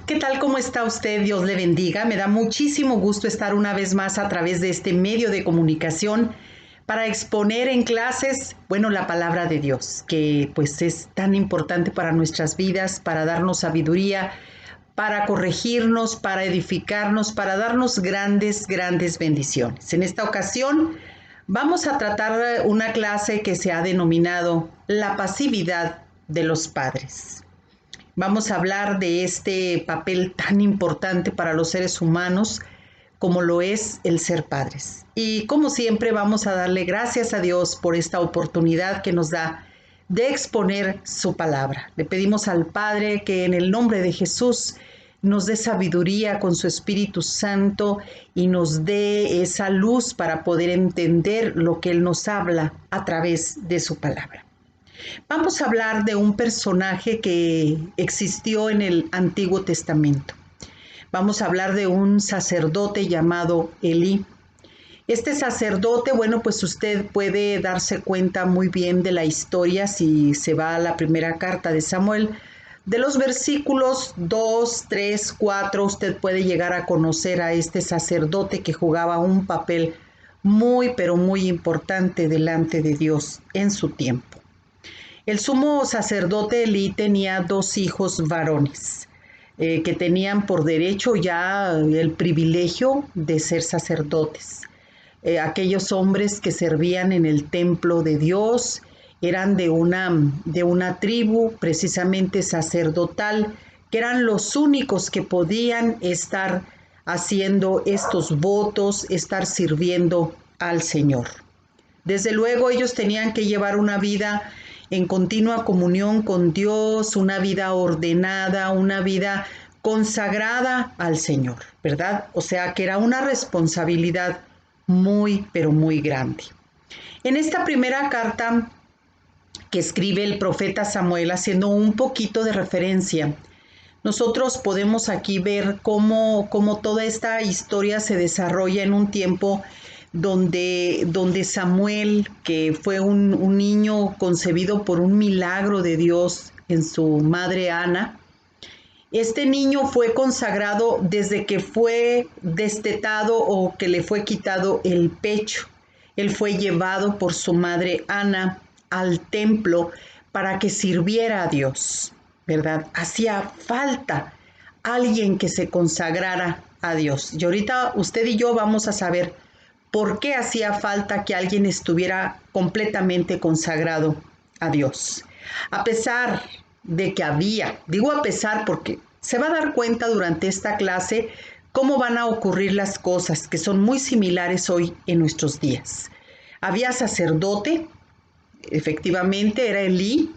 ¿Qué tal? ¿Cómo está usted? Dios le bendiga. Me da muchísimo gusto estar una vez más a través de este medio de comunicación para exponer en clases, la palabra de Dios, que pues es tan importante para nuestras vidas, para darnos sabiduría, para corregirnos, para edificarnos, para darnos grandes bendiciones. En esta ocasión vamos a tratar una clase que se ha denominado la pasividad de los padres. Vamos a hablar de este papel tan importante para los seres humanos como lo es el ser padres. Y como siempre vamos a darle gracias a Dios por esta oportunidad que nos da de exponer su palabra. Le pedimos al Padre que en el nombre de Jesús nos dé sabiduría con su Espíritu Santo y nos dé esa luz para poder entender lo que Él nos habla a través de su palabra. Vamos a hablar de un personaje que existió en el Antiguo Testamento. Vamos a hablar de un sacerdote llamado Elí. Este sacerdote, pues usted puede darse cuenta muy bien de la historia si se va a la primera carta de Samuel. De los versículos 2, 3, 4, usted puede llegar a conocer a este sacerdote que jugaba un papel pero muy importante delante de Dios en su tiempo. El sumo sacerdote Elí tenía 2 hijos varones que tenían por derecho ya el privilegio de ser sacerdotes. Aquellos hombres que servían en el templo de Dios eran de una tribu precisamente sacerdotal, que eran los únicos que podían estar haciendo estos votos, estar sirviendo al Señor. Desde luego ellos tenían que llevar una vida en continua comunión con Dios, una vida ordenada, una vida consagrada al Señor, ¿verdad? O sea que era una responsabilidad pero muy grande. En esta primera carta que escribe el profeta Samuel, haciendo un poquito de referencia, nosotros podemos aquí ver cómo toda esta historia se desarrolla en un tiempo donde Samuel, que fue un niño concebido por un milagro de Dios en su madre Ana, este niño fue consagrado desde que fue destetado o que le fue quitado el pecho. Él fue llevado por su madre Ana al templo para que sirviera a Dios, ¿verdad? Hacía falta alguien que se consagrara a Dios. Y ahorita usted y yo vamos a saber por qué hacía falta que alguien estuviera completamente consagrado a Dios. A pesar de que digo a pesar porque se va a dar cuenta durante esta clase cómo van a ocurrir las cosas que son muy similares hoy en nuestros días. Había sacerdote, efectivamente era Elí,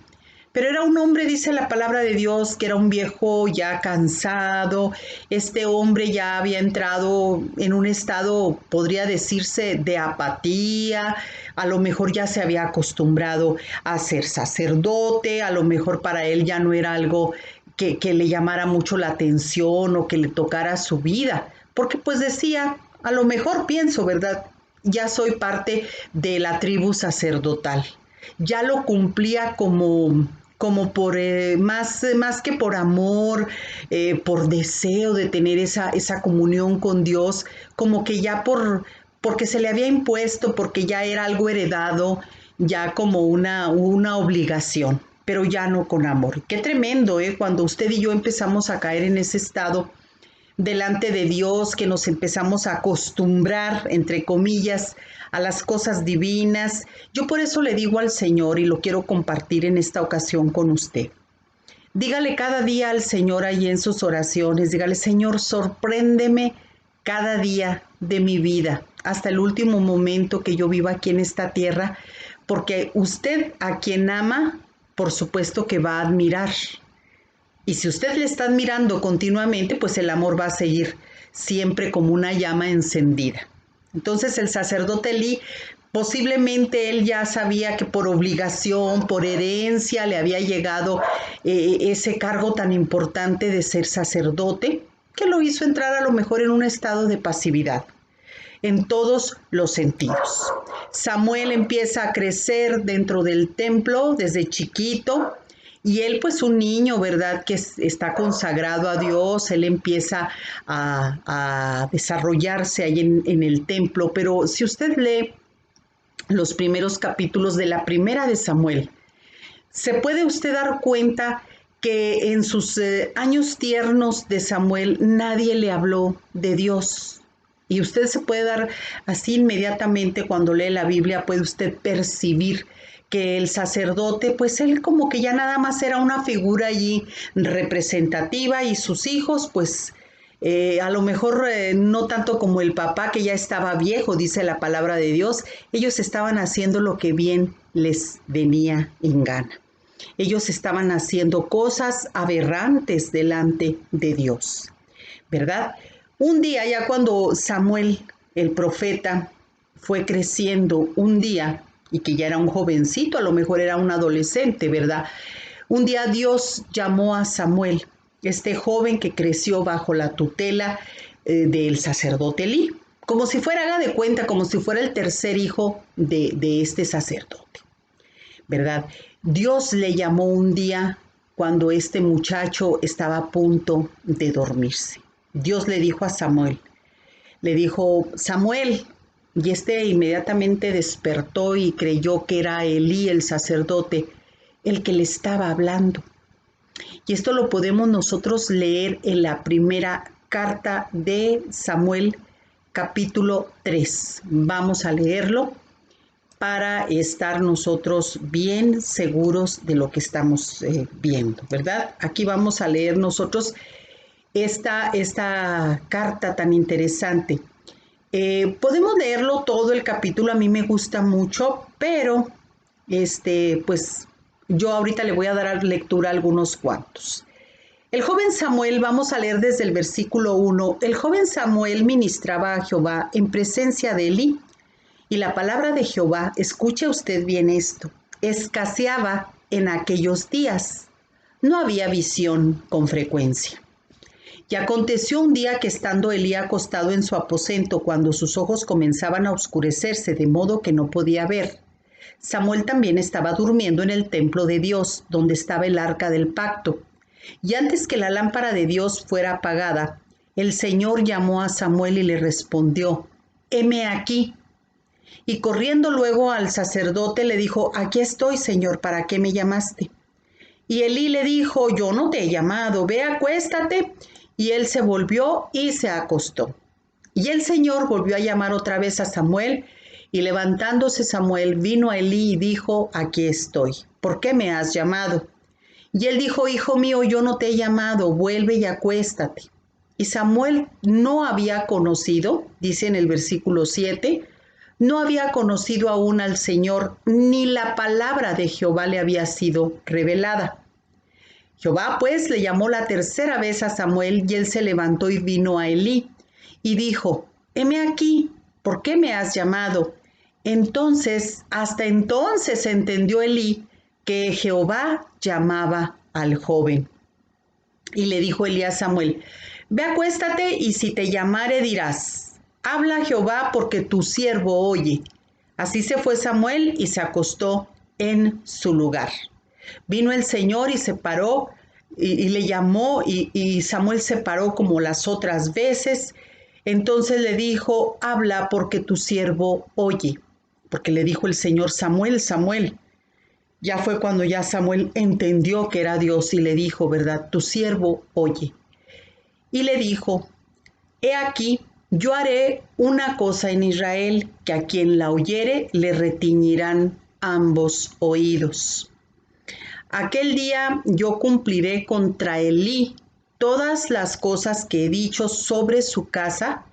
pero era un hombre, dice la palabra de Dios, que era un viejo ya cansado. Este hombre ya había entrado en un estado, podría decirse, de apatía. A lo mejor ya se había acostumbrado a ser sacerdote, a lo mejor para él ya no era algo que le llamara mucho la atención o que le tocara su vida. Porque pues decía, a lo mejor pienso, ¿verdad? Ya soy parte de la tribu sacerdotal. Ya lo cumplía como por más que por amor, por deseo de tener esa comunión con Dios, como que ya porque se le había impuesto, porque ya era algo heredado, ya como una obligación, pero ya no con amor. Qué tremendo, cuando usted y yo empezamos a caer en ese estado delante de Dios, que nos empezamos a acostumbrar, entre comillas, a las cosas divinas. Yo por eso le digo al Señor, y lo quiero compartir en esta ocasión con usted. Dígale cada día al Señor ahí en sus oraciones, dígale: Señor, sorpréndeme cada día de mi vida, hasta el último momento que yo viva aquí en esta tierra, porque usted a quien ama, por supuesto que va a admirar. Y si usted le está admirando continuamente, pues el amor va a seguir siempre como una llama encendida. Entonces el sacerdote Elí, posiblemente él ya sabía que por obligación, por herencia, le había llegado ese cargo tan importante de ser sacerdote, que lo hizo entrar a lo mejor en un estado de pasividad, en todos los sentidos. Samuel empieza a crecer dentro del templo desde chiquito, Y él, pues un niño, ¿verdad? Que está consagrado a Dios, él empieza a desarrollarse ahí en el templo. Pero si usted lee los primeros capítulos de la primera de Samuel, se puede usted dar cuenta que en sus años tiernos de Samuel nadie le habló de Dios. Y usted se puede dar así inmediatamente cuando lee la Biblia, puede usted percibir que el sacerdote, pues él como que ya nada más era una figura allí representativa y sus hijos, pues a lo mejor no tanto como el papá que ya estaba viejo, dice la palabra de Dios, ellos estaban haciendo lo que bien les venía en gana. Ellos estaban haciendo cosas aberrantes delante de Dios, ¿verdad? Un día, ya cuando Samuel, el profeta, fue creciendo, un día, y que ya era un jovencito, a lo mejor era un adolescente, ¿verdad? Un día Dios llamó a Samuel, este joven que creció bajo la tutela del sacerdote Elí, como si fuera, haga de cuenta, como si fuera el tercer hijo de este sacerdote, ¿verdad? Dios le llamó un día cuando este muchacho estaba a punto de dormirse. Dios le dijo a Samuel, le dijo, Samuel, y este inmediatamente despertó y creyó que era Elí, el sacerdote, el que le estaba hablando. Y esto lo podemos nosotros leer en la primera carta de Samuel, capítulo 3. Vamos a leerlo para estar nosotros bien seguros de lo que estamos viendo, ¿verdad? Aquí vamos a leer nosotros esta carta tan interesante. Podemos leerlo todo el capítulo, a mí me gusta mucho, pero pues yo ahorita le voy a dar lectura a algunos cuantos. El joven Samuel, vamos a leer desde el versículo 1, el joven Samuel ministraba a Jehová en presencia de Elí, y la palabra de Jehová, escuche usted bien esto, escaseaba en aquellos días. No había visión con frecuencia. Y aconteció un día que estando Elí acostado en su aposento, cuando sus ojos comenzaban a oscurecerse de modo que no podía ver, Samuel también estaba durmiendo en el templo de Dios, donde estaba el arca del pacto. Y antes que la lámpara de Dios fuera apagada, el Señor llamó a Samuel y le respondió, heme aquí. Y corriendo luego al sacerdote le dijo, aquí estoy, Señor, ¿para qué me llamaste? Y Elí le dijo, yo no te he llamado, ve, acuéstate. Y él se volvió y se acostó. Y el Señor volvió a llamar otra vez a Samuel, y levantándose Samuel vino a Elí y dijo, aquí estoy, ¿por qué me has llamado? Y él dijo, hijo mío, yo no te he llamado, vuelve y acuéstate. Y Samuel no había conocido, dice en el versículo 7, no había conocido aún al Señor, ni la palabra de Jehová le había sido revelada. Jehová pues le llamó la tercera vez a Samuel, y él se levantó y vino a Elí, y dijo, heme aquí, ¿por qué me has llamado? Hasta entonces entendió Elí que Jehová llamaba al joven. Y le dijo Elí a Samuel, ve, acuéstate, y si te llamare dirás, habla Jehová, porque tu siervo oye. Así se fue Samuel y se acostó en su lugar. Vino el Señor y se paró y le llamó, y Samuel se paró como las otras veces. Entonces le dijo, habla, porque tu siervo oye. Porque le dijo el Señor, Samuel, Samuel. Ya fue cuando ya Samuel entendió que era Dios y le dijo, ¿verdad? Tu siervo oye. Y le dijo, he aquí, yo haré una cosa en Israel, que a quien la oyere le retiñirán ambos oídos. Aquel día yo cumpliré contra Elí todas las cosas que he dicho sobre su casa,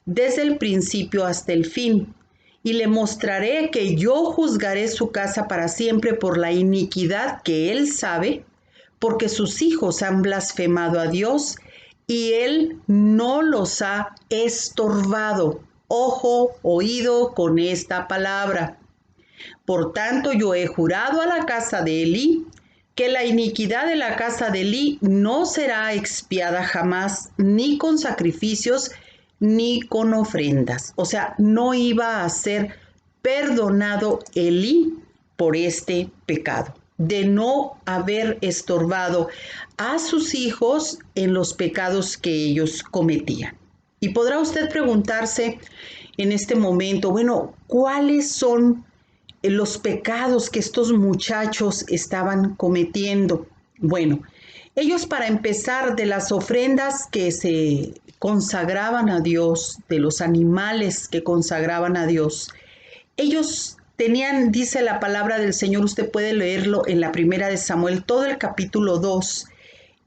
desde el principio hasta el fin, y le mostraré que yo juzgaré su casa para siempre por la iniquidad que él sabe, porque sus hijos han blasfemado a Dios y él no los ha estorbado. Ojo, oído con esta palabra. Por tanto, yo he jurado a la casa de Elí que la iniquidad de la casa de Elí no será expiada jamás, ni con sacrificios, ni con ofrendas. O sea, no iba a ser perdonado Elí por este pecado. de no haber estorbado a sus hijos en los pecados que ellos cometían. Y podrá usted preguntarse en este momento, bueno, ¿cuáles son los pecados que estos muchachos estaban cometiendo? Bueno, ellos, para empezar, de las ofrendas que se consagraban a Dios, de los animales que consagraban a Dios, ellos tenían, dice la palabra del Señor, usted puede leerlo en la primera de Samuel, todo el capítulo 2.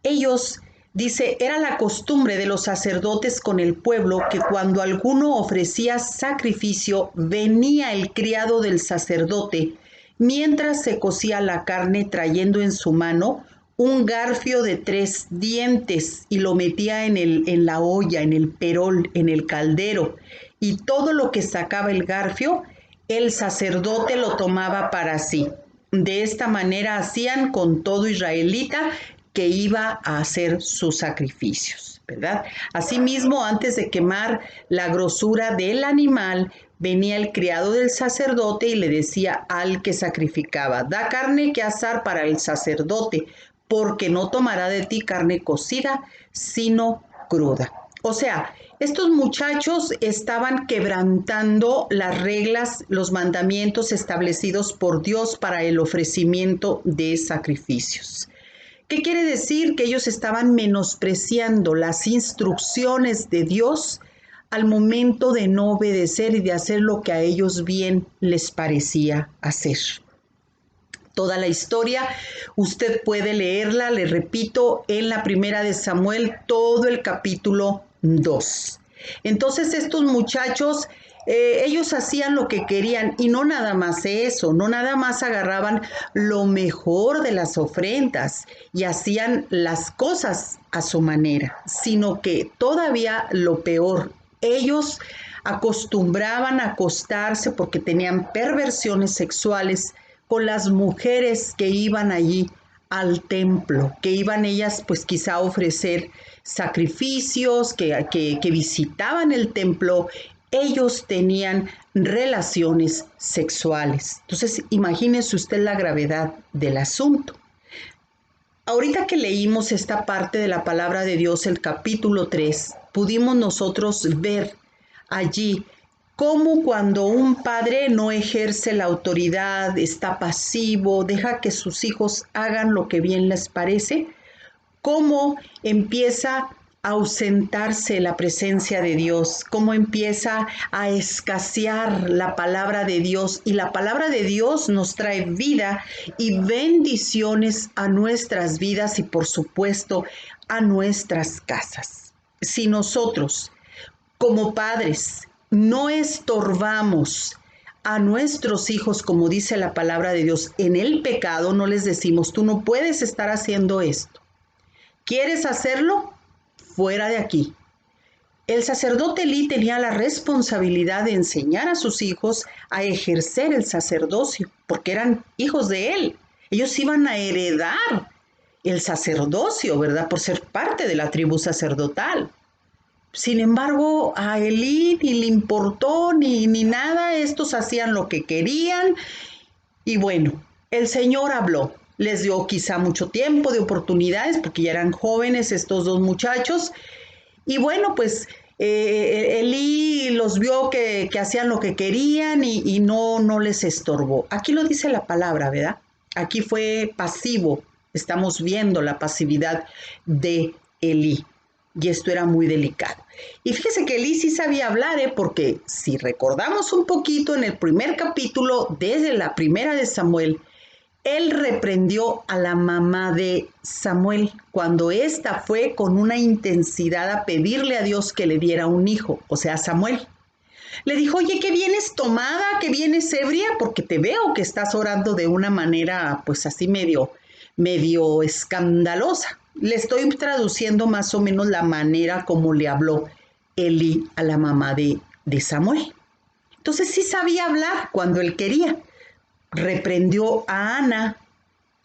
Ellos, dice, era la costumbre de los sacerdotes con el pueblo que cuando alguno ofrecía sacrificio, venía el criado del sacerdote mientras se cocía la carne, trayendo en su mano un garfio de 3 dientes y lo metía en la olla, en el perol, en el caldero, y todo lo que sacaba el garfio, el sacerdote lo tomaba para sí. De esta manera hacían con todo israelita que iba a hacer sus sacrificios, ¿verdad? Asimismo, antes de quemar la grosura del animal, venía el criado del sacerdote y le decía al que sacrificaba: da carne que asar para el sacerdote, porque no tomará de ti carne cocida, sino cruda. O sea, estos muchachos estaban quebrantando las reglas, los mandamientos establecidos por Dios para el ofrecimiento de sacrificios. ¿Qué quiere decir? Que ellos estaban menospreciando las instrucciones de Dios al momento de no obedecer y de hacer lo que a ellos bien les parecía hacer. Toda la historia usted puede leerla, le repito, en la primera de Samuel, todo el capítulo 2. Entonces estos muchachos, ellos hacían lo que querían, y no nada más eso, no nada más agarraban lo mejor de las ofrendas y hacían las cosas a su manera, sino que todavía lo peor, ellos acostumbraban a acostarse porque tenían perversiones sexuales con las mujeres que iban allí al templo, que iban ellas pues quizá a ofrecer sacrificios, que visitaban el templo. Ellos tenían relaciones sexuales. Entonces, imagínese usted la gravedad del asunto. Ahorita que leímos esta parte de la palabra de Dios, el capítulo 3, pudimos nosotros ver allí cómo cuando un padre no ejerce la autoridad, está pasivo, deja que sus hijos hagan lo que bien les parece, cómo empieza a ausentarse la presencia de Dios, cómo empieza a escasear la palabra de Dios. Y la palabra de Dios nos trae vida y bendiciones a nuestras vidas y, por supuesto, a nuestras casas. Si nosotros, como padres, no estorbamos a nuestros hijos, como dice la palabra de Dios, en el pecado, no les decimos: tú no puedes estar haciendo esto. ¿Quieres hacerlo? Fuera de aquí. El sacerdote Elí tenía la responsabilidad de enseñar a sus hijos a ejercer el sacerdocio, porque eran hijos de él. Ellos iban a heredar el sacerdocio, ¿verdad? Por ser parte de la tribu sacerdotal. Sin embargo, a Elí ni le importó ni nada. Estos hacían lo que querían. Y bueno, el Señor habló. Les dio quizá mucho tiempo de oportunidades porque ya eran jóvenes estos dos muchachos. Y bueno, pues Elí los vio que hacían lo que querían y no les estorbó. Aquí lo dice la palabra, ¿verdad? Aquí fue pasivo. Estamos viendo la pasividad de Elí. Y esto era muy delicado. Y fíjese que Elí sí sabía hablar, porque si recordamos un poquito en el primer capítulo, desde la primera de Samuel, él reprendió a la mamá de Samuel cuando ésta fue con una intensidad a pedirle a Dios que le diera un hijo, o sea, Samuel. Le dijo: oye, ¿qué vienes tomada? ¿Qué vienes ebria? Porque te veo que estás orando de una manera, pues así medio escandalosa. Le estoy traduciendo más o menos la manera como le habló Elí a la mamá de Samuel. Entonces sí sabía hablar cuando él quería. Reprendió a Ana.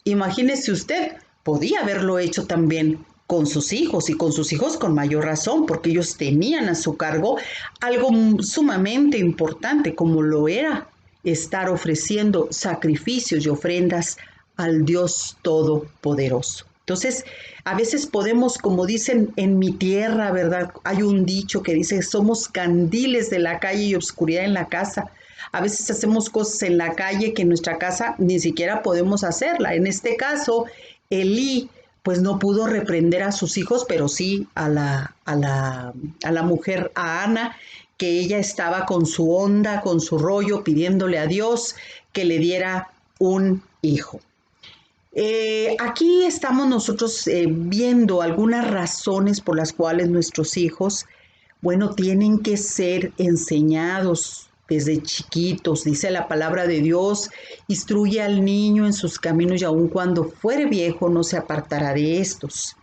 Imagínese usted, podía haberlo hecho también con sus hijos, y con sus hijos con mayor razón, porque ellos tenían a su cargo algo sumamente importante, como lo era estar ofreciendo sacrificios y ofrendas al Dios Todopoderoso. Entonces, a veces podemos, como dicen en mi tierra, ¿verdad? Hay un dicho que dice, somos candiles de la calle y oscuridad en la casa. A veces hacemos cosas en la calle que en nuestra casa ni siquiera podemos hacerla. En este caso, Elí, pues no pudo reprender a sus hijos, pero sí a la mujer, a Ana, que ella estaba con su onda, con su rollo, pidiéndole a Dios que le diera un hijo. Aquí estamos nosotros viendo algunas razones por las cuales nuestros hijos, bueno, tienen que ser enseñados desde chiquitos. Dice la palabra de Dios, instruye al niño en sus caminos y aun cuando fuere viejo no se apartará de estos.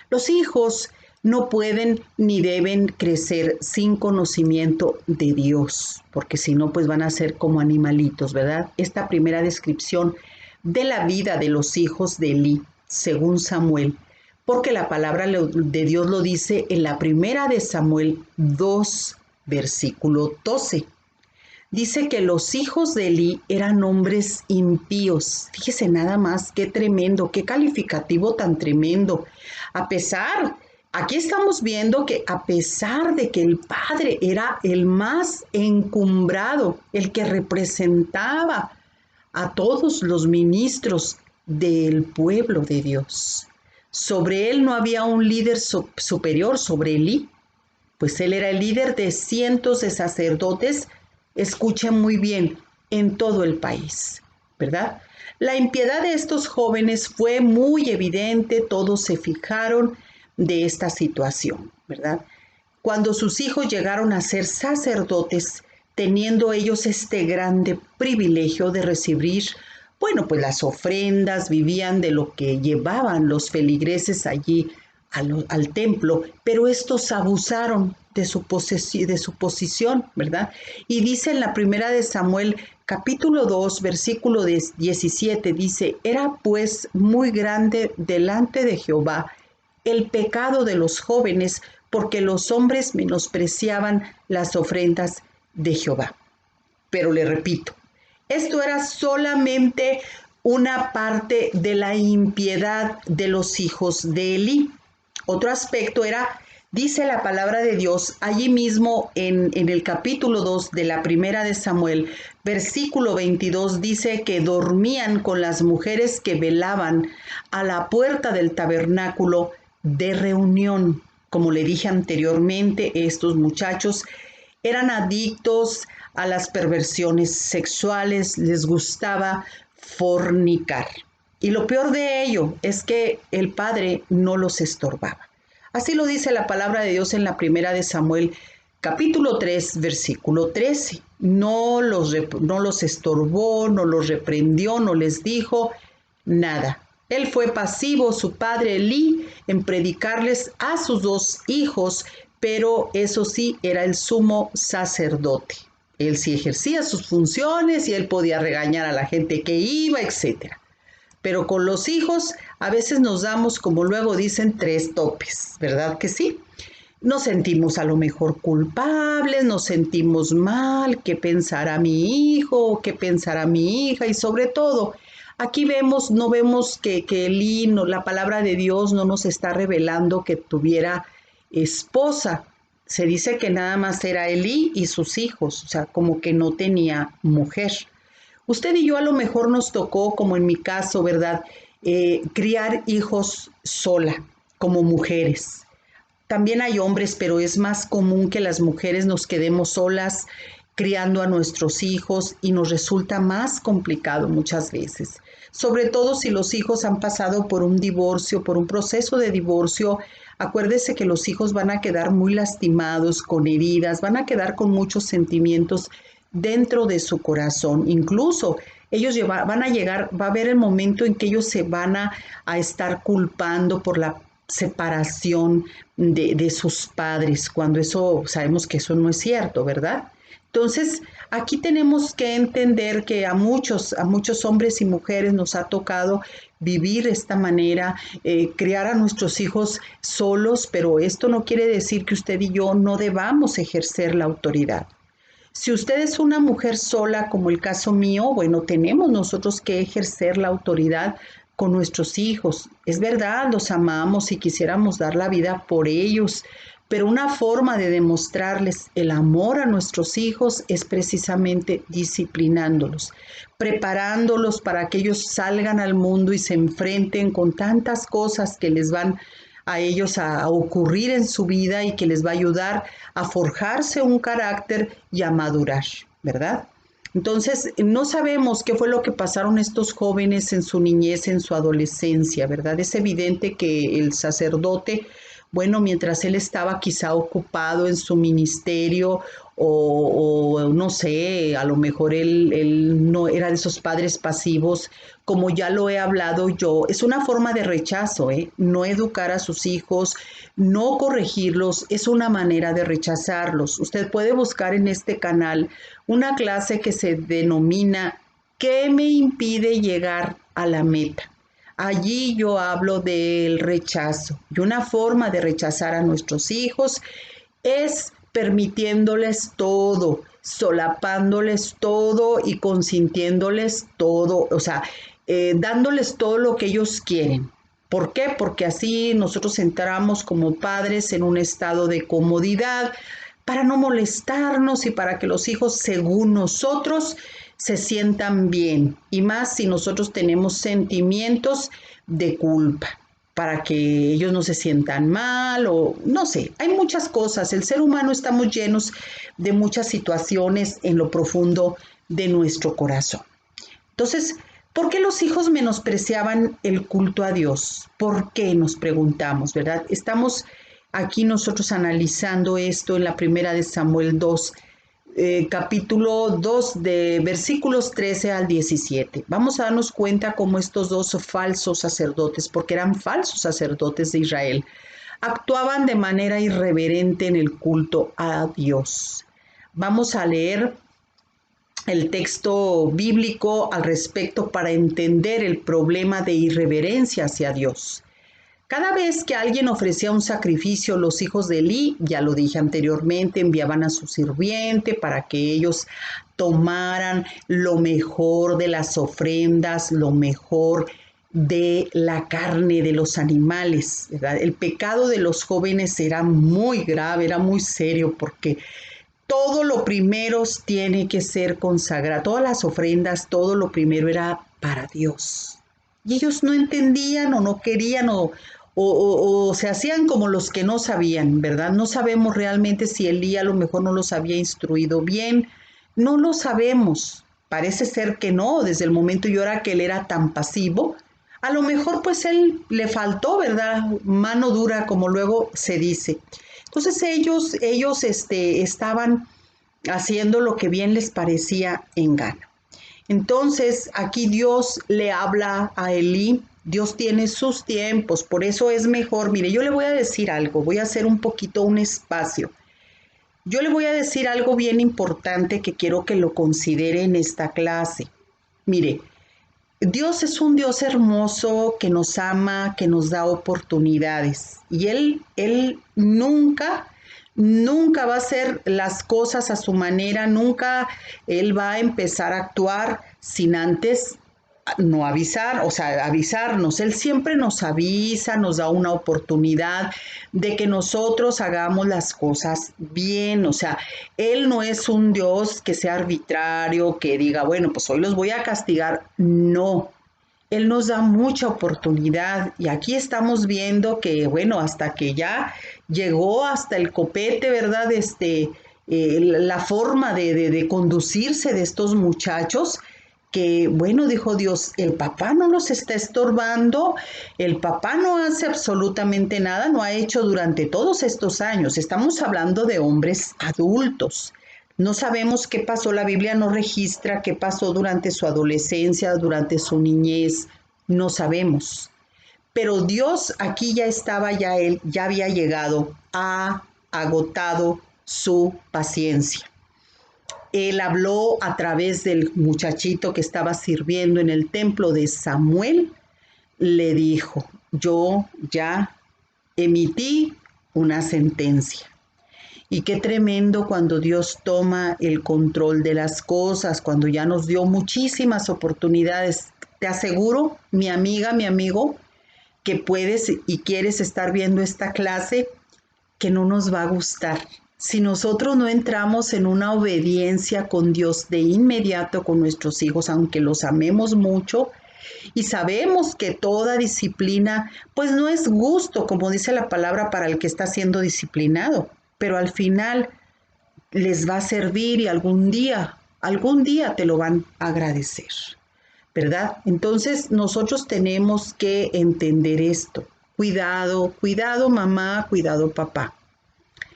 Los hijos no pueden ni deben crecer sin conocimiento de Dios, porque si no, pues van a ser como animalitos, ¿verdad? Esta primera descripción de la vida de los hijos de Elí, según Samuel, porque la palabra de Dios lo dice en la primera de Samuel 2, versículo 12. Dice que los hijos de Elí eran hombres impíos. Fíjese nada más, qué tremendo, qué calificativo tan tremendo. Aquí estamos viendo que a pesar de que el padre era el más encumbrado, el que representaba a todos los ministros del pueblo de Dios, sobre él no había un líder superior sobre Elí, pues él era el líder de cientos de sacerdotes, escuchen muy bien, en todo el país, ¿verdad? La impiedad de estos jóvenes fue muy evidente, todos se fijaron de esta situación, ¿verdad? Cuando sus hijos llegaron a ser sacerdotes, teniendo ellos este grande privilegio de recibir, bueno, pues las ofrendas, vivían de lo que llevaban los feligreses allí al templo, pero estos abusaron de su posición, ¿verdad? Y dice en la primera de Samuel, capítulo 2, versículo 17, dice, era pues muy grande delante de Jehová el pecado de los jóvenes, porque los hombres menospreciaban las ofrendas de Jehová. Pero le repito, esto era solamente una parte de la impiedad de los hijos de Elí. Otro aspecto era, dice la palabra de Dios, allí mismo en el capítulo 2 de la primera de Samuel, versículo 22, dice que dormían con las mujeres que velaban a la puerta del tabernáculo de reunión. Como le dije anteriormente, estos muchachos eran adictos a las perversiones sexuales, les gustaba fornicar. Y lo peor de ello es que el padre no los estorbaba. Así lo dice la palabra de Dios en la primera de Samuel, capítulo 3, versículo 13. No los estorbó, no los reprendió, no les dijo nada. Él fue pasivo, su padre Elí, en predicarles a sus dos hijos, pero eso sí, era el sumo sacerdote. Él sí ejercía sus funciones y él podía regañar a la gente que iba, etcétera. Pero con los hijos a veces nos damos, como luego dicen, tres topes, ¿verdad que sí? Nos sentimos a lo mejor culpables, nos sentimos mal, qué pensará mi hijo, qué pensará mi hija y sobre todo, aquí no vemos que Elí, la palabra de Dios no nos está revelando que tuviera esposa. Se dice que nada más era Elí y sus hijos, o sea, como que no tenía mujer. Usted y yo a lo mejor nos tocó, como en mi caso, ¿verdad? Criar hijos sola, como mujeres. También hay hombres, pero es más común que las mujeres nos quedemos solas criando a nuestros hijos y nos resulta más complicado muchas veces. Sobre todo si los hijos han pasado por un divorcio, por un proceso de divorcio. Acuérdese que los hijos van a quedar muy lastimados, con heridas, van a quedar con muchos sentimientos dentro de su corazón. Incluso ellos van a llegar, va a haber el momento en que ellos se van a estar culpando por la separación de sus padres, cuando eso sabemos que eso no es cierto, ¿verdad? Entonces, aquí tenemos que entender que a muchos hombres y mujeres nos ha tocado vivir de esta manera, criar a nuestros hijos solos, pero esto no quiere decir que usted y yo no debamos ejercer la autoridad. Si usted es una mujer sola, como el caso mío, bueno, tenemos nosotros que ejercer la autoridad con nuestros hijos. Es verdad, los amamos y quisiéramos dar la vida por ellos, pero una forma de demostrarles el amor a nuestros hijos es precisamente disciplinándolos, preparándolos para que ellos salgan al mundo y se enfrenten con tantas cosas que les van a ellos a ocurrir en su vida y que les va a ayudar a forjarse un carácter y a madurar, ¿verdad? Entonces, no sabemos qué fue lo que pasaron estos jóvenes en su niñez, en su adolescencia, ¿verdad? Es evidente que el sacerdote, bueno, mientras él estaba quizá ocupado en su ministerio o no sé, a lo mejor él no era de esos padres pasivos, como ya lo he hablado yo, es una forma de rechazo, ¿eh? No educar a sus hijos, no corregirlos, es una manera de rechazarlos. Usted puede buscar en este canal una clase que se denomina ¿Qué me impide llegar a la meta? Allí yo hablo del rechazo y una forma de rechazar a nuestros hijos es permitiéndoles todo, solapándoles todo y consintiéndoles todo, o sea, dándoles todo lo que ellos quieren. ¿Por qué? Porque así nosotros entramos como padres en un estado de comodidad para no molestarnos y para que los hijos, según nosotros, se sientan bien. Y más si nosotros tenemos sentimientos de culpa, para que ellos no se sientan mal o no sé, hay muchas cosas. El ser humano estamos llenos de muchas situaciones en lo profundo de nuestro corazón. Entonces, ¿por qué los hijos menospreciaban el culto a Dios? ¿Por qué nos preguntamos, verdad? Estamos aquí nosotros analizando esto en la primera de Samuel 2, capítulo 2 de versículos 13 al 17. Vamos a darnos cuenta cómo estos dos falsos sacerdotes, porque eran falsos sacerdotes de Israel, actuaban de manera irreverente en el culto a Dios. Vamos a leer el texto bíblico al respecto para entender el problema de irreverencia hacia Dios. Cada vez que alguien ofrecía un sacrificio, los hijos de Elí, ya lo dije anteriormente, enviaban a su sirviente para que ellos tomaran lo mejor de las ofrendas, lo mejor de la carne de los animales, ¿verdad? El pecado de los jóvenes era muy grave, era muy serio, porque todo lo primero tiene que ser consagrado, todas las ofrendas, todo lo primero era para Dios. Y ellos no entendían o no querían o se hacían como los que no sabían, ¿verdad? No sabemos realmente si Elí a lo mejor no los había instruido bien, no lo sabemos. Parece ser que no, desde el momento y hora que él era tan pasivo, a lo mejor pues él le faltó, ¿verdad? Mano dura, como luego se dice. Entonces ellos estaban haciendo lo que bien les parecía en gana. Entonces aquí Dios le habla a Elí, Dios tiene sus tiempos, por eso es mejor. Mire, yo le voy a decir algo, voy a hacer un poquito un espacio. Yo le voy a decir algo bien importante que quiero que lo considere en esta clase. Mire, Dios es un Dios hermoso que nos ama, que nos da oportunidades. Y Él nunca va a hacer las cosas a su manera, nunca Él va a empezar a actuar sin antes no avisar, o sea, avisarnos. Él siempre nos avisa, nos da una oportunidad de que nosotros hagamos las cosas bien. O sea, Él no es un Dios que sea arbitrario, que diga, bueno, pues hoy los voy a castigar. No, Él nos da mucha oportunidad y aquí estamos viendo que, bueno, hasta que ya llegó hasta el copete, ¿verdad? La forma de conducirse de estos muchachos, que, bueno, dijo Dios, el papá no los está estorbando, el papá no hace absolutamente nada, no ha hecho durante todos estos años. Estamos hablando de hombres adultos. No sabemos qué pasó, la Biblia no registra qué pasó durante su adolescencia, durante su niñez, no sabemos. Pero Dios aquí ya estaba, ya él ya había llegado, ha agotado su paciencia. Él habló a través del muchachito que estaba sirviendo en el templo de Samuel, le dijo, yo ya emití una sentencia. Y qué tremendo cuando Dios toma el control de las cosas, cuando ya nos dio muchísimas oportunidades. Te aseguro, mi amiga, mi amigo, que puedes y quieres estar viendo esta clase, que no nos va a gustar. Si nosotros no entramos en una obediencia con Dios de inmediato con nuestros hijos, aunque los amemos mucho, y sabemos que toda disciplina, pues no es gusto, como dice la palabra, para el que está siendo disciplinado, pero al final les va a servir y algún día te lo van a agradecer, ¿verdad? Entonces nosotros tenemos que entender esto. Cuidado, cuidado mamá, cuidado papá.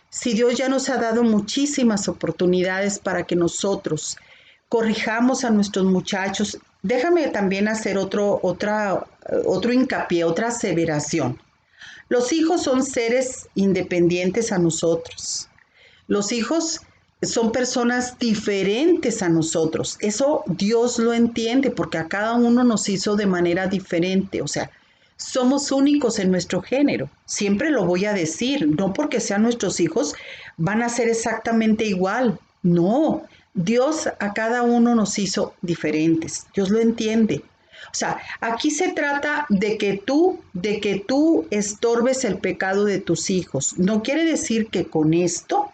Si Dios ya nos ha dado muchísimas oportunidades para que nosotros corrijamos a nuestros muchachos, déjame también hacer otro hincapié, otra aseveración. Los hijos son seres independientes a nosotros. Los hijos son personas diferentes a nosotros. Eso Dios lo entiende porque a cada uno nos hizo de manera diferente. O sea, somos únicos en nuestro género. Siempre lo voy a decir. No porque sean nuestros hijos van a ser exactamente igual. No, Dios a cada uno nos hizo diferentes. Dios lo entiende. O sea, aquí se trata de que tú estorbes el pecado de tus hijos. No quiere decir que con esto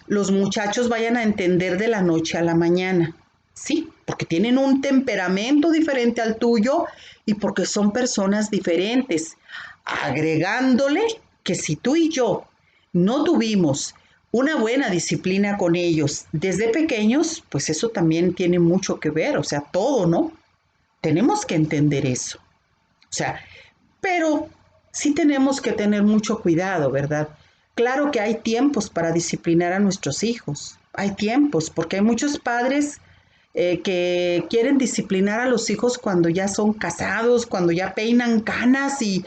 los muchachos vayan a entender de la noche a la mañana. Sí, porque tienen un temperamento diferente al tuyo y porque son personas diferentes. Agregándole que si tú y yo no tuvimos una buena disciplina con ellos desde pequeños, pues eso también tiene mucho que ver, o sea, todo, ¿no? Tenemos que entender eso. O sea, pero sí tenemos que tener mucho cuidado, ¿verdad? Claro que hay tiempos para disciplinar a nuestros hijos. Hay tiempos, porque hay muchos padres que quieren disciplinar a los hijos cuando ya son casados, cuando ya peinan canas y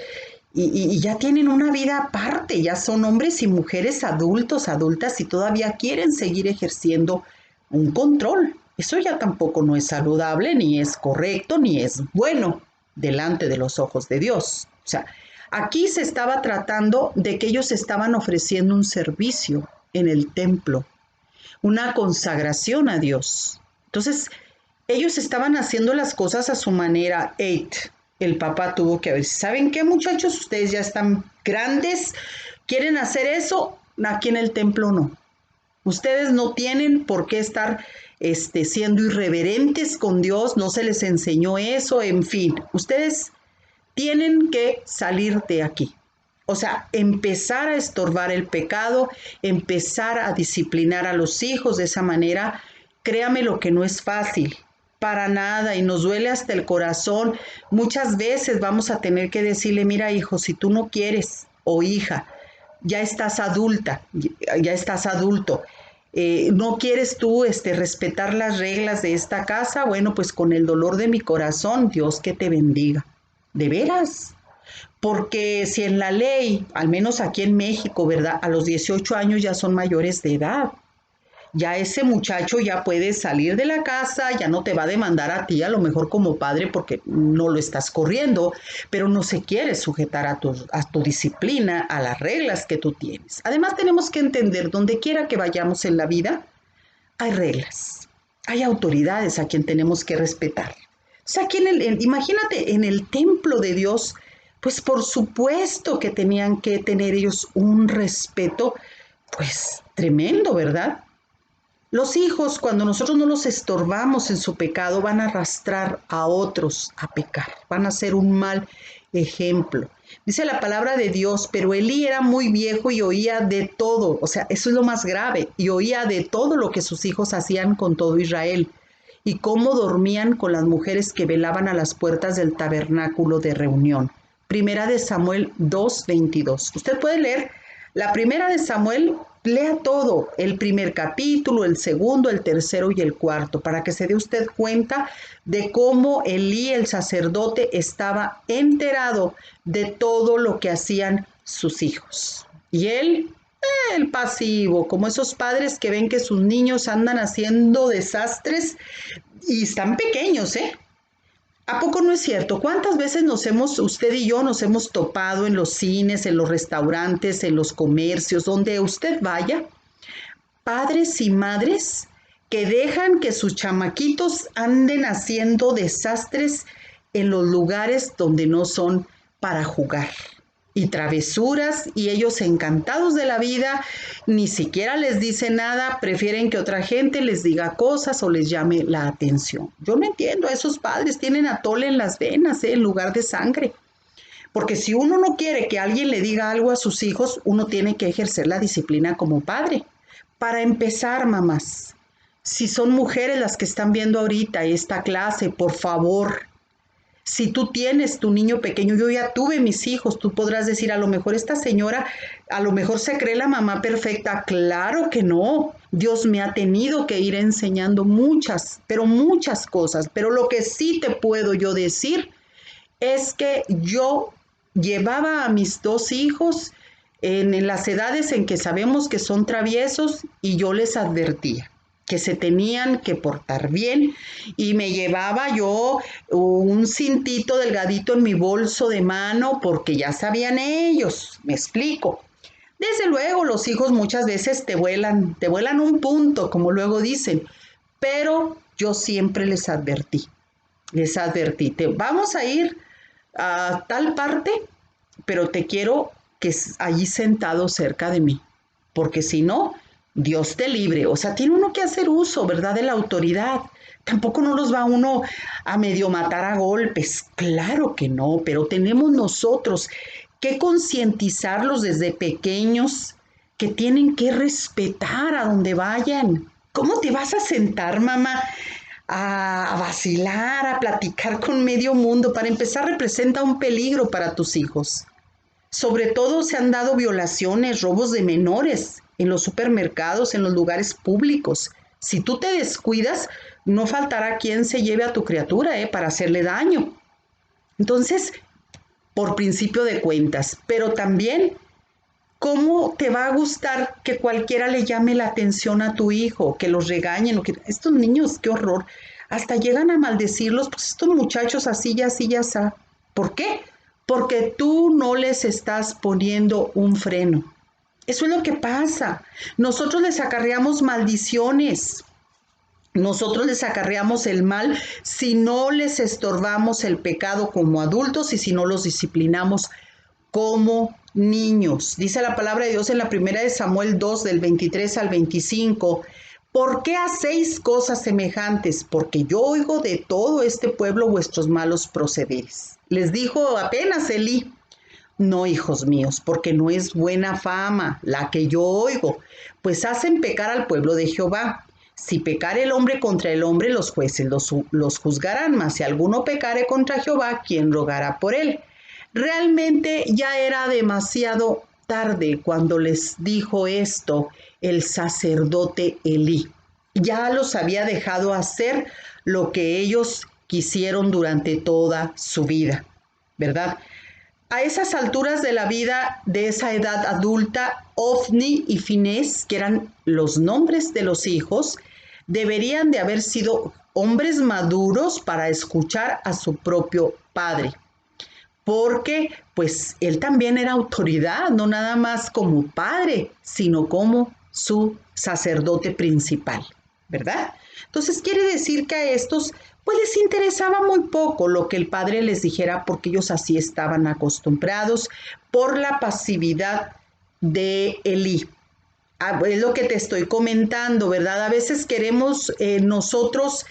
ya tienen una vida aparte, ya son hombres y mujeres adultos, adultas y todavía quieren seguir ejerciendo un control. Eso ya tampoco no es saludable, ni es correcto, ni es bueno delante de los ojos de Dios. O sea, aquí se estaba tratando de que ellos estaban ofreciendo un servicio en el templo, una consagración a Dios. Entonces, ellos estaban haciendo las cosas a su manera. El papá tuvo que ver, ¿saben qué, muchachos? Ustedes ya están grandes, quieren hacer eso, aquí en el templo no. Ustedes no tienen por qué estar siendo irreverentes con Dios, no se les enseñó eso, en fin, ustedes tienen que salir de aquí. O sea, empezar a estorbar el pecado, empezar a disciplinar a los hijos de esa manera, créame lo que no es fácil, para nada, y nos duele hasta el corazón. Muchas veces vamos a tener que decirle, mira hijo, si tú no quieres, o hija, ya estás adulta, ya estás adulto, no quieres tú respetar las reglas de esta casa, bueno, pues con el dolor de mi corazón, Dios que te bendiga. ¿De veras? Porque si en la ley, al menos aquí en México, ¿verdad? A los 18 años ya son mayores de edad. Ya ese muchacho ya puede salir de la casa, ya no te va a demandar a ti, a lo mejor como padre, porque no lo estás corriendo, pero no se quiere sujetar a tu disciplina, a las reglas que tú tienes. Además, tenemos que entender, donde quiera que vayamos en la vida, hay reglas, hay autoridades a quien tenemos que respetar. O sea, aquí imagínate, en el templo de Dios, pues por supuesto que tenían que tener ellos un respeto, pues tremendo, ¿verdad? Los hijos, cuando nosotros no los estorbamos en su pecado, van a arrastrar a otros a pecar, van a ser un mal ejemplo. Dice la palabra de Dios, pero Elí era muy viejo y oía de todo, o sea, eso es lo más grave, y oía de todo lo que sus hijos hacían con todo Israel, y cómo dormían con las mujeres que velaban a las puertas del tabernáculo de reunión. Primera de Samuel 2:22. Usted puede leer la primera de Samuel, lea todo, el primer capítulo, el segundo, el tercero y el cuarto, para que se dé usted cuenta de cómo Elí, el sacerdote, estaba enterado de todo lo que hacían sus hijos. Y él, el pasivo, como esos padres que ven que sus niños andan haciendo desastres y están pequeños, ¿eh? ¿A poco no es cierto? ¿Cuántas veces usted y yo nos hemos topado en los cines, en los restaurantes, en los comercios, donde usted vaya? padres y madres que dejan que sus chamaquitos anden haciendo desastres en los lugares donde no son para jugar y travesuras, y ellos encantados de la vida, ni siquiera les dice nada, prefieren que otra gente les diga cosas o les llame la atención. Yo no entiendo, a esos padres tienen atole en las venas, en lugar de sangre. Porque si uno no quiere que alguien le diga algo a sus hijos, uno tiene que ejercer la disciplina como padre. Para empezar, mamás, si son mujeres las que están viendo ahorita esta clase, por favor, si tú tienes tu niño pequeño, yo ya tuve mis hijos, tú podrás decir, a lo mejor esta señora, a lo mejor se cree la mamá perfecta. Claro que no. Dios me ha tenido que ir enseñando muchas, pero muchas cosas. Pero lo que sí te puedo yo decir es que yo llevaba a mis dos hijos en las edades en que sabemos que son traviesos, y yo les advertía que se tenían que portar bien, y me llevaba yo un cintito delgadito en mi bolso de mano porque ya sabían ellos, me explico. Desde luego los hijos muchas veces te vuelan un punto, como luego dicen, pero yo siempre les advertí, vamos a ir a tal parte, pero te quiero que allí sentado cerca de mí, porque si no, Dios te libre. O sea, tiene uno que hacer uso, ¿verdad?, de la autoridad. Tampoco no los va uno a medio matar a golpes. Claro que no, pero tenemos nosotros que concientizarlos desde pequeños que tienen que respetar a donde vayan. ¿Cómo te vas a sentar, mamá, a vacilar, a platicar con medio mundo? Para empezar, representa un peligro para tus hijos. Sobre todo se han dado violaciones, robos de menores en los supermercados, en los lugares públicos. Si tú te descuidas, no faltará quien se lleve a tu criatura, para hacerle daño. Entonces, por principio de cuentas, pero también, ¿cómo te va a gustar que cualquiera le llame la atención a tu hijo, que los regañen? O que estos niños, qué horror, hasta llegan a maldecirlos, pues estos muchachos así, ya así, ya está. ¿Por qué? Porque tú no les estás poniendo un freno. Eso es lo que pasa. Nosotros les acarreamos maldiciones. Nosotros les acarreamos el mal si no les estorbamos el pecado como adultos y si no los disciplinamos como niños. Dice la palabra de Dios en la primera de Samuel 2, del 23 al 25. ¿Por qué hacéis cosas semejantes? Porque yo oigo de todo este pueblo vuestros malos procederes. Les dijo apenas Elí. No, hijos míos, porque no es buena fama la que yo oigo, pues hacen pecar al pueblo de Jehová. Si pecare el hombre contra el hombre, los jueces los juzgarán, mas si alguno pecare contra Jehová, ¿quién rogará por él? Realmente ya era demasiado tarde cuando les dijo esto el sacerdote Elí. Ya los había dejado hacer lo que ellos quisieron durante toda su vida, ¿verdad? A esas alturas de la vida, de esa edad adulta, Ofni y Finés, que eran los nombres de los hijos, deberían de haber sido hombres maduros para escuchar a su propio padre, porque pues él también era autoridad, no nada más como padre, sino como su sacerdote principal, ¿verdad? Entonces quiere decir que a estos pues les interesaba muy poco lo que el padre les dijera, porque ellos así estaban acostumbrados por la pasividad de Elí. Es lo que te estoy comentando, ¿verdad? A veces queremos nosotros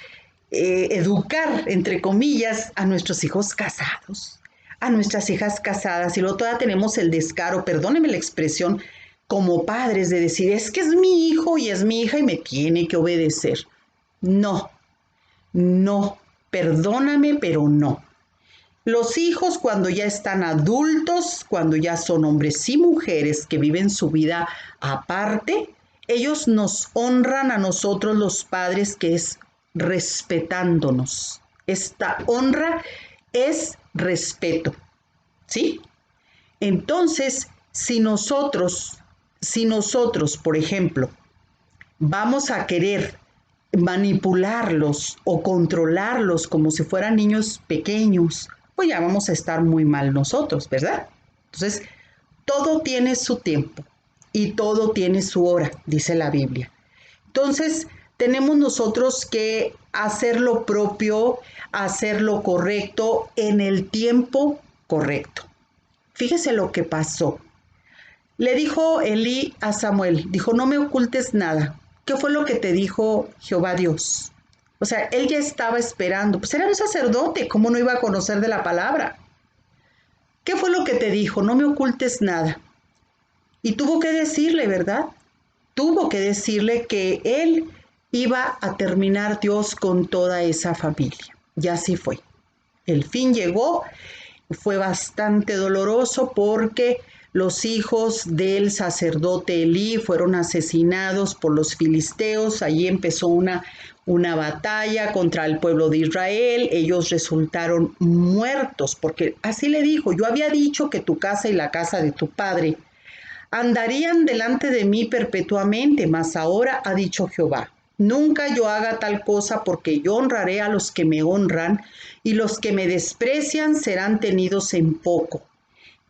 educar, entre comillas, a nuestros hijos casados, a nuestras hijas casadas, y luego todavía tenemos el descaro, perdóneme la expresión, como padres, de decir, es que es mi hijo y es mi hija y me tiene que obedecer. No, no, perdóname, pero no. Los hijos, cuando ya están adultos, cuando ya son hombres y mujeres que viven su vida aparte, ellos nos honran a nosotros los padres, que es respetándonos. Esta honra es respeto, ¿sí? Entonces, si nosotros, por ejemplo, vamos a querer manipularlos o controlarlos como si fueran niños pequeños, pues ya vamos a estar muy mal nosotros, ¿verdad? Entonces, todo tiene su tiempo y todo tiene su hora, dice la Biblia. Entonces, tenemos nosotros que hacer lo propio, hacer lo correcto en el tiempo correcto. Fíjese lo que pasó. Le dijo Elí a Samuel, dijo, no me ocultes nada. ¿Qué fue lo que te dijo Jehová Dios? O sea, él ya estaba esperando, pues era un sacerdote, ¿cómo no iba a conocer de la palabra? ¿Qué fue lo que te dijo? No me ocultes nada. Y tuvo que decirle, ¿verdad? Tuvo que decirle que él iba a terminar Dios con toda esa familia. Y así fue. El fin llegó, fue bastante doloroso porque los hijos del sacerdote Elí fueron asesinados por los filisteos. Allí empezó una batalla contra el pueblo de Israel. Ellos resultaron muertos porque así le dijo, yo había dicho que tu casa y la casa de tu padre andarían delante de mí perpetuamente, mas ahora ha dicho Jehová, nunca yo haga tal cosa, porque yo honraré a los que me honran, y los que me desprecian serán tenidos en poco.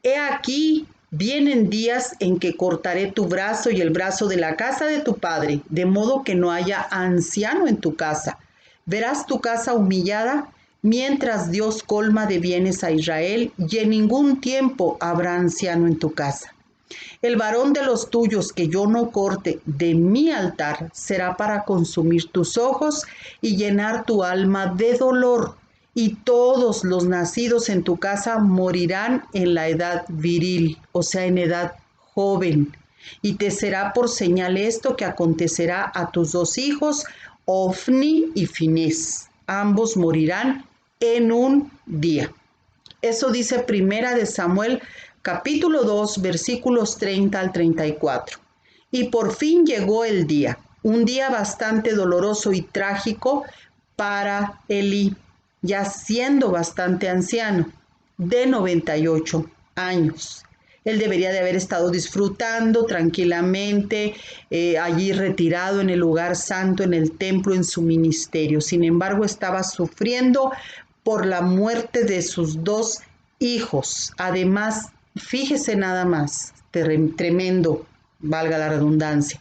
He aquí, vienen días en que cortaré tu brazo y el brazo de la casa de tu padre, de modo que no haya anciano en tu casa. Verás tu casa humillada, mientras Dios colma de bienes a Israel, y en ningún tiempo habrá anciano en tu casa. El varón de los tuyos que yo no corte de mi altar será para consumir tus ojos y llenar tu alma de dolor, y todos los nacidos en tu casa morirán en la edad viril, o sea, en edad joven. Y te será por señal esto que acontecerá a tus dos hijos, Ofni y Finés. Ambos morirán en un día. Eso dice Primera de Samuel capítulo 2, versículos 30 al 34. Y por fin llegó el día, un día bastante doloroso y trágico para Elí, ya siendo bastante anciano, de 98 años. Él debería de haber estado disfrutando tranquilamente, allí retirado en el lugar santo, en el templo, en su ministerio. Sin embargo, estaba sufriendo por la muerte de sus dos hijos. Además, fíjese nada más, tremendo, valga la redundancia.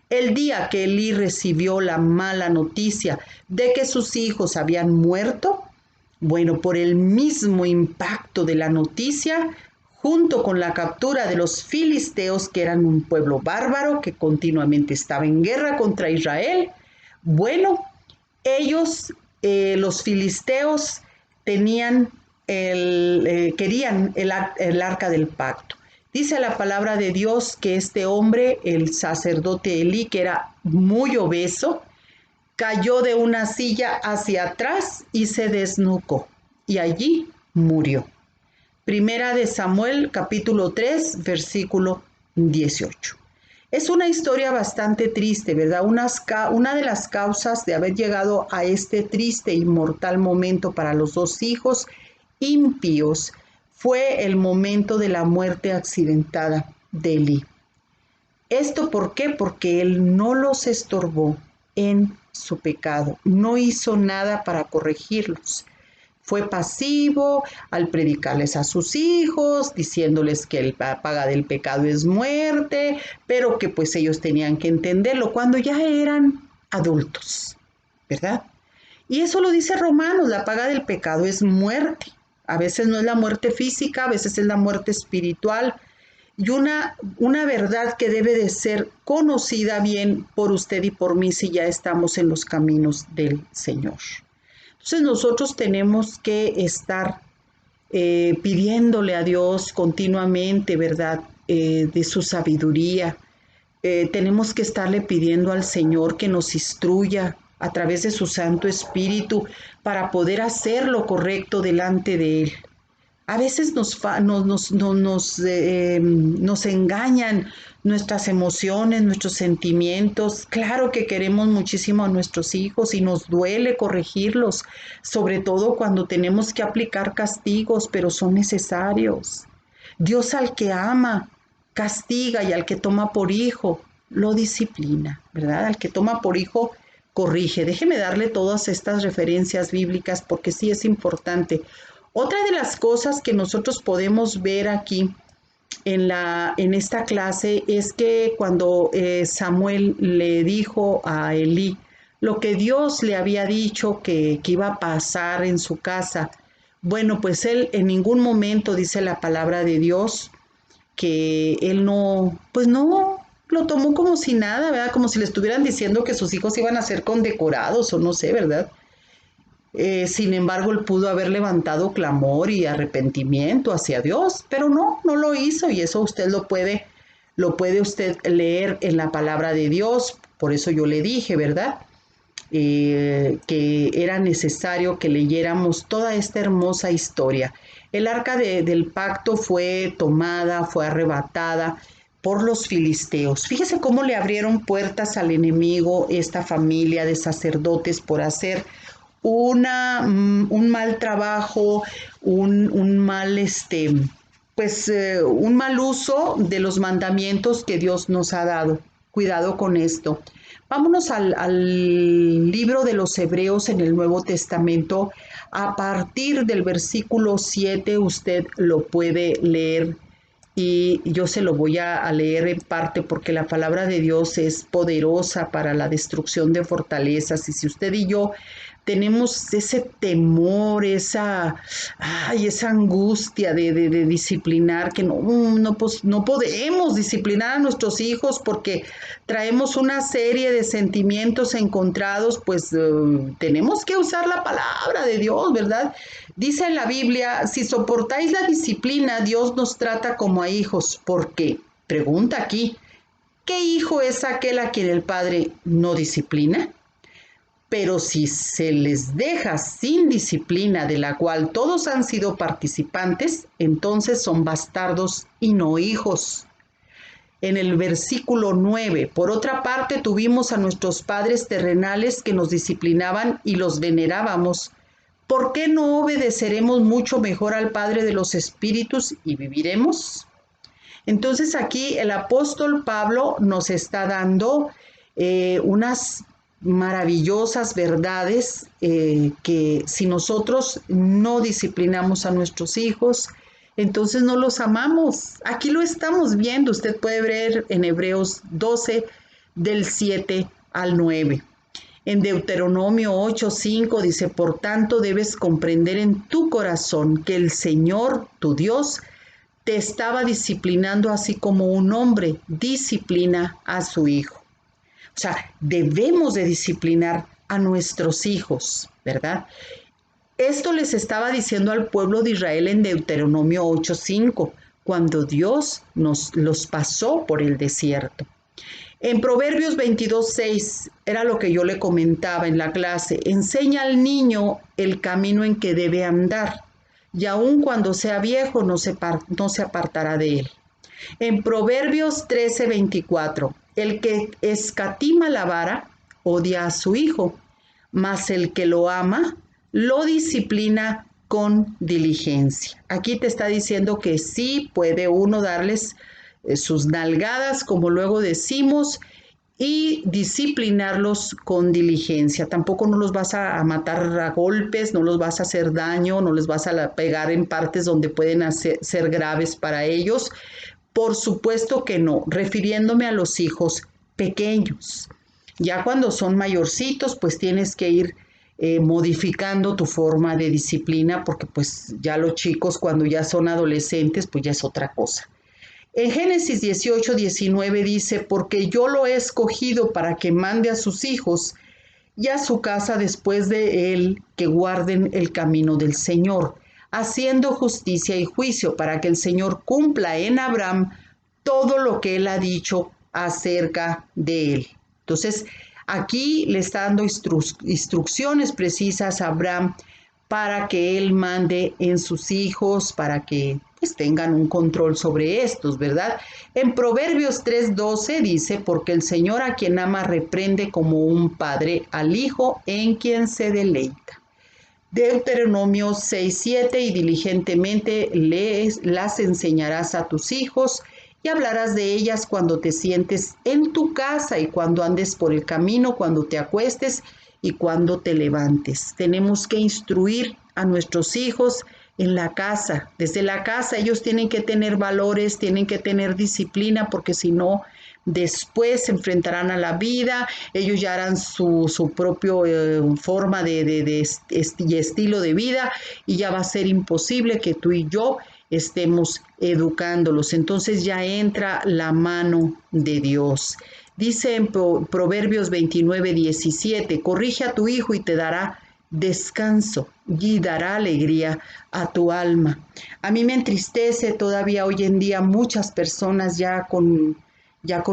El día que Elí recibió la mala noticia de que sus hijos habían muerto, bueno, por el mismo impacto de la noticia, junto con la captura de los filisteos, que eran un pueblo bárbaro que continuamente estaba en guerra contra Israel, bueno, ellos, los filisteos, querían el arca del pacto. Dice la palabra de Dios que este hombre, el sacerdote Elí, que era muy obeso, cayó de una silla hacia atrás y se desnucó, y allí murió. Primera de Samuel, capítulo 3, versículo 18. Es una historia bastante triste, ¿verdad? Una de las causas de haber llegado a este triste y mortal momento para los dos hijos impíos fue el momento de la muerte accidentada de Elí. ¿Esto por qué? Porque él no los estorbó en su pecado, no hizo nada para corregirlos. Fue pasivo al predicarles a sus hijos, diciéndoles que la paga del pecado es muerte, pero que pues ellos tenían que entenderlo cuando ya eran adultos, ¿verdad? Y eso lo dice Romanos, la paga del pecado es muerte. A veces no es la muerte física, a veces es la muerte espiritual. Y una verdad que debe de ser conocida bien por usted y por mí si ya estamos en los caminos del Señor. Entonces nosotros tenemos que estar pidiéndole a Dios continuamente, ¿verdad? De su sabiduría. Tenemos que estarle pidiendo al Señor que nos instruya a través de su Santo Espíritu para poder hacer lo correcto delante de Él. A veces nos engañan nuestras emociones, nuestros sentimientos. Claro que queremos muchísimo a nuestros hijos y nos duele corregirlos, sobre todo cuando tenemos que aplicar castigos, pero son necesarios. Dios al que ama, castiga, y al que toma por hijo, lo disciplina, ¿verdad? Al que toma por hijo, corrige. Déjeme darle todas estas referencias bíblicas porque sí es importante. Otra de las cosas que nosotros podemos ver aquí en esta clase es que cuando Samuel le dijo a Elí lo que Dios le había dicho que iba a pasar en su casa, bueno, pues él en ningún momento dice la palabra de Dios que él no, pues no, lo tomó como si nada, ¿verdad? Como si le estuvieran diciendo que sus hijos iban a ser condecorados o no sé, ¿verdad? Sin embargo, él pudo haber levantado clamor y arrepentimiento hacia Dios, pero no, no lo hizo y eso usted lo puede usted leer en la palabra de Dios. Por eso yo le dije, ¿verdad? Que era necesario que leyéramos toda esta hermosa historia. El arca del pacto fue tomada, fue arrebatada por los filisteos. Fíjese cómo le abrieron puertas al enemigo esta familia de sacerdotes por hacer un mal trabajo, un mal un mal uso de los mandamientos que Dios nos ha dado. Cuidado con esto. Vámonos al libro de los Hebreos en el Nuevo Testamento. A partir del versículo 7 usted lo puede leer y yo se lo voy a leer en parte porque la palabra de Dios es poderosa para la destrucción de fortalezas y si usted y yo tenemos ese temor, esa angustia de disciplinar, que no podemos disciplinar a nuestros hijos porque traemos una serie de sentimientos encontrados, pues tenemos que usar la palabra de Dios, ¿verdad? Dice en la Biblia, si soportáis la disciplina, Dios nos trata como a hijos. ¿Por qué? Pregunta aquí, ¿qué hijo es aquel a quien el padre no disciplina? Pero si se les deja sin disciplina de la cual todos han sido participantes, entonces son bastardos y no hijos. En el versículo 9, por otra parte tuvimos a nuestros padres terrenales que nos disciplinaban y los venerábamos. ¿Por qué no obedeceremos mucho mejor al Padre de los Espíritus y viviremos? Entonces aquí el apóstol Pablo nos está dando unas maravillosas verdades que si nosotros no disciplinamos a nuestros hijos, entonces no los amamos. Aquí lo estamos viendo, usted puede ver en Hebreos 12 del 7 al 9. En Deuteronomio 8:5 dice, por tanto debes comprender en tu corazón que el Señor, tu Dios, te estaba disciplinando así como un hombre disciplina a su hijo. O sea, debemos de disciplinar a nuestros hijos, ¿verdad? Esto les estaba diciendo al pueblo de Israel en Deuteronomio 8:5, cuando Dios los pasó por el desierto. En Proverbios 22:6 era lo que yo le comentaba en la clase, enseña al niño el camino en que debe andar, y aun cuando sea viejo no se apartará de él. En Proverbios 13:24, el que escatima la vara odia a su hijo, mas el que lo ama lo disciplina con diligencia. Aquí te está diciendo que sí puede uno darles sus nalgadas, como luego decimos, y disciplinarlos con diligencia. Tampoco no los vas a matar a golpes, no los vas a hacer daño, no les vas a pegar en partes donde pueden ser graves para ellos. Por supuesto que no, refiriéndome a los hijos pequeños. Ya cuando son mayorcitos, pues tienes que ir modificando tu forma de disciplina, porque pues ya los chicos cuando ya son adolescentes, pues ya es otra cosa. En Génesis 18:19 dice, porque yo lo he escogido para que mande a sus hijos y a su casa después de él que guarden el camino del Señor, haciendo justicia y juicio para que el Señor cumpla en Abraham todo lo que él ha dicho acerca de él. Entonces, aquí le está dando instrucciones precisas a Abraham para que él mande en sus hijos, para que pues tengan un control sobre estos, ¿verdad? En Proverbios 3:12 dice, porque el Señor a quien ama reprende como un padre al hijo en quien se deleita. Deuteronomio 6:7, y diligentemente las enseñarás a tus hijos y hablarás de ellas cuando te sientes en tu casa y cuando andes por el camino, cuando te acuestes y cuando te levantes. Tenemos que instruir a nuestros hijos en la casa. Desde la casa ellos tienen que tener valores, tienen que tener disciplina, porque si no, después se enfrentarán a la vida, ellos ya harán su propio forma y estilo de vida, y ya va a ser imposible que tú y yo estemos educándolos. Entonces ya entra la mano de Dios. Dice en Proverbios 29:17, corrige a tu hijo y te dará descanso y dará alegría a tu alma. A mí me entristece todavía hoy en día muchas personas ya con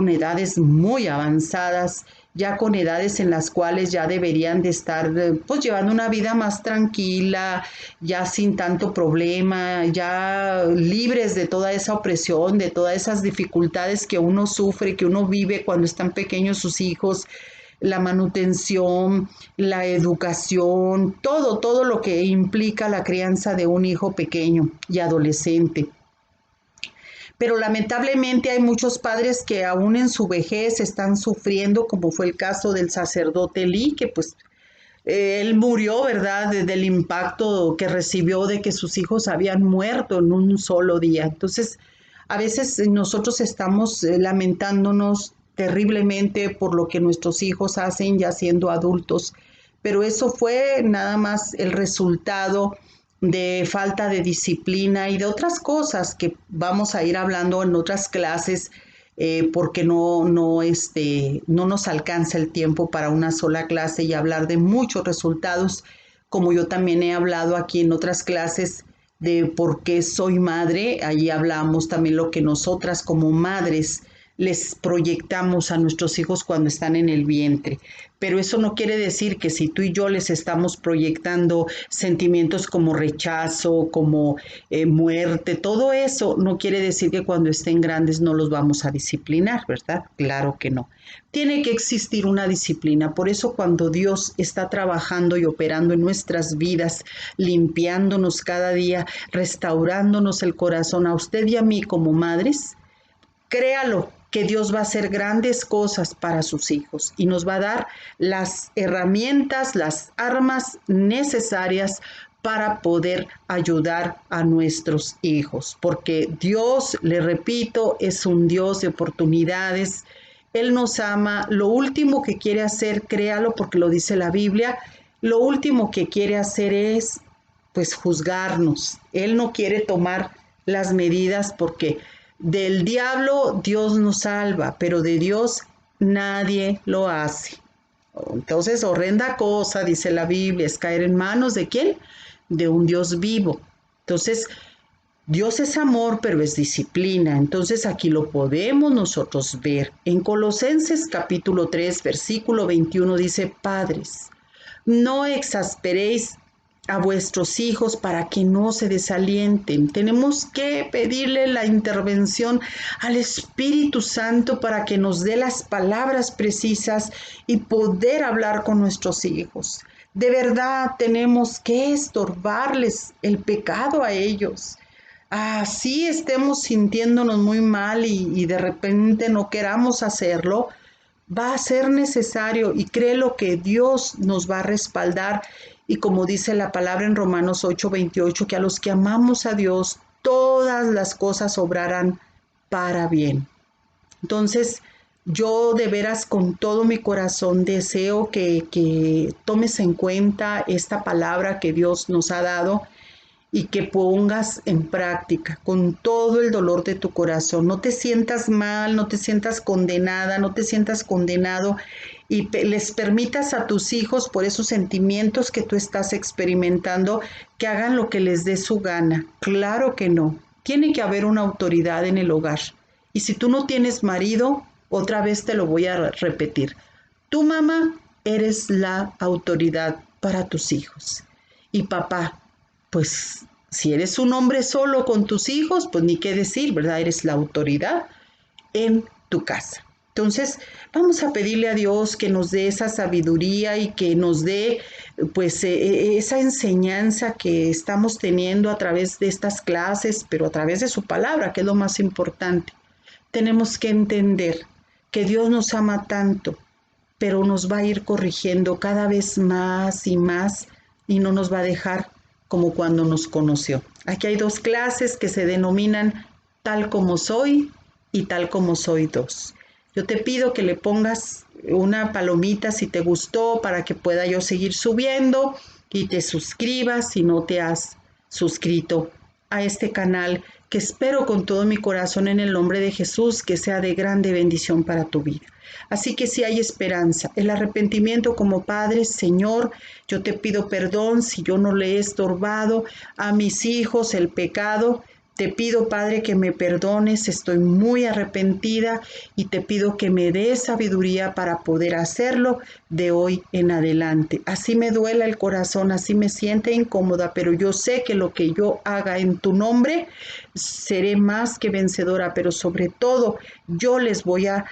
edades muy avanzadas, ya con edades en las cuales ya deberían de estar pues llevando una vida más tranquila, ya sin tanto problema, ya libres de toda esa opresión, de todas esas dificultades que uno sufre, que uno vive cuando están pequeños sus hijos, la manutención, la educación, todo lo que implica la crianza de un hijo pequeño y adolescente. Pero lamentablemente hay muchos padres que aún en su vejez están sufriendo, como fue el caso del sacerdote Lee, que pues él murió, ¿verdad?, del impacto que recibió de que sus hijos habían muerto en un solo día. Entonces, a veces nosotros estamos lamentándonos terriblemente por lo que nuestros hijos hacen ya siendo adultos, pero eso fue nada más el resultado de falta de disciplina y de otras cosas que vamos a ir hablando en otras clases, porque no nos alcanza el tiempo para una sola clase y hablar de muchos resultados, como yo también he hablado aquí en otras clases de por qué soy madre. Allí hablamos también lo que nosotras como madres les proyectamos a nuestros hijos cuando están en el vientre. Pero eso no quiere decir que si tú y yo les estamos proyectando sentimientos como rechazo, como muerte, todo eso no quiere decir que cuando estén grandes no los vamos a disciplinar, ¿verdad? Claro que no. Tiene que existir una disciplina. Por eso cuando Dios está trabajando y operando en nuestras vidas, limpiándonos cada día, restaurándonos el corazón a usted y a mí como madres, créalo, que Dios va a hacer grandes cosas para sus hijos y nos va a dar las herramientas, las armas necesarias para poder ayudar a nuestros hijos. Porque Dios, le repito, es un Dios de oportunidades. Él nos ama. Lo último que quiere hacer, créalo porque lo dice la Biblia, lo último que quiere hacer es pues juzgarnos. Él no quiere tomar las medidas porque del diablo Dios nos salva, pero de Dios nadie lo hace. Entonces, horrenda cosa, dice la Biblia, es caer en manos de ¿quién? De un Dios vivo. Entonces, Dios es amor, pero es disciplina. Entonces, aquí lo podemos nosotros ver. En Colosenses capítulo 3, versículo 21 dice, padres, no exasperéis a vuestros hijos para que no se desalienten. Tenemos que pedirle la intervención al Espíritu Santo para que nos dé las palabras precisas y poder hablar con nuestros hijos. De verdad tenemos que estorbarles el pecado a ellos. Así estemos sintiéndonos muy mal y de repente no queramos hacerlo, va a ser necesario y créelo que Dios nos va a respaldar. Y como dice la palabra en Romanos 8:28, que a los que amamos a Dios, todas las cosas obrarán para bien. Entonces, yo de veras con todo mi corazón deseo que tomes en cuenta esta palabra que Dios nos ha dado y que pongas en práctica con todo el dolor de tu corazón. No te sientas mal, no te sientas condenada, no te sientas condenado y les permitas a tus hijos por esos sentimientos que tú estás experimentando que hagan lo que les dé su gana. Claro que no. Tiene que haber una autoridad en el hogar. Y si tú no tienes marido, otra vez te lo voy a repetir. Tu mamá eres la autoridad para tus hijos. Y papá, pues si eres un hombre solo con tus hijos, pues ni qué decir, ¿verdad? Eres la autoridad en tu casa. Entonces, vamos a pedirle a Dios que nos dé esa sabiduría y que nos dé, pues, esa enseñanza que estamos teniendo a través de estas clases, pero a través de su palabra, que es lo más importante. Tenemos que entender que Dios nos ama tanto, pero nos va a ir corrigiendo cada vez más y más y no nos va a dejar como cuando nos conoció. Aquí hay dos clases que se denominan tal como soy y tal como soy dos. Yo te pido que le pongas una palomita si te gustó para que pueda yo seguir subiendo y te suscribas si no te has suscrito a este canal que espero con todo mi corazón en el nombre de Jesús que sea de grande bendición para tu vida. Así que si hay esperanza, el arrepentimiento como Padre, Señor, yo te pido perdón si yo no le he estorbado a mis hijos el pecado. Te pido, Padre, que me perdones, estoy muy arrepentida y te pido que me des sabiduría para poder hacerlo de hoy en adelante. Así me duela el corazón, así me siente incómoda, pero yo sé que lo que yo haga en tu nombre, seré más que vencedora, pero sobre todo yo les voy a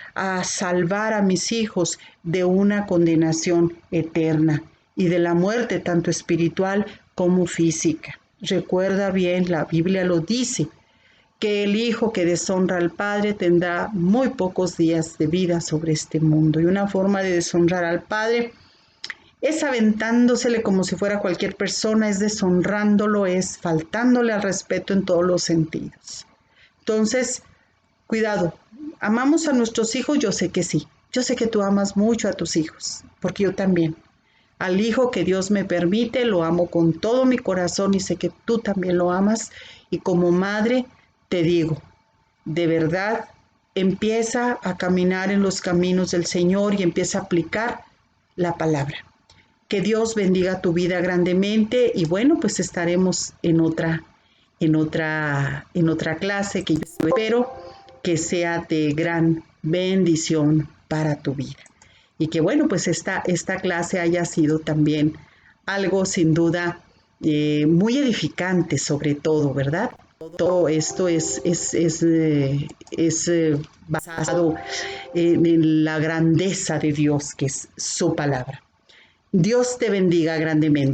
salvar a mis hijos de una condenación eterna y de la muerte tanto espiritual como física. Recuerda bien, la Biblia lo dice, que el hijo que deshonra al padre tendrá muy pocos días de vida sobre este mundo. Y una forma de deshonrar al padre es aventándosele como si fuera cualquier persona, es deshonrándolo, es faltándole al respeto en todos los sentidos. Entonces, cuidado, ¿amamos a nuestros hijos? Yo sé que sí. Yo sé que tú amas mucho a tus hijos, porque yo también. Al hijo que Dios me permite, lo amo con todo mi corazón y sé que tú también lo amas. Y como madre te digo, de verdad, empieza a caminar en los caminos del Señor y empieza a aplicar la palabra. Que Dios bendiga tu vida grandemente y bueno, pues estaremos en otra clase que yo espero que sea de gran bendición para tu vida. Y que bueno, pues esta clase haya sido también algo sin duda muy edificante sobre todo, ¿verdad? Todo esto es basado en la grandeza de Dios, que es su palabra. Dios te bendiga grandemente.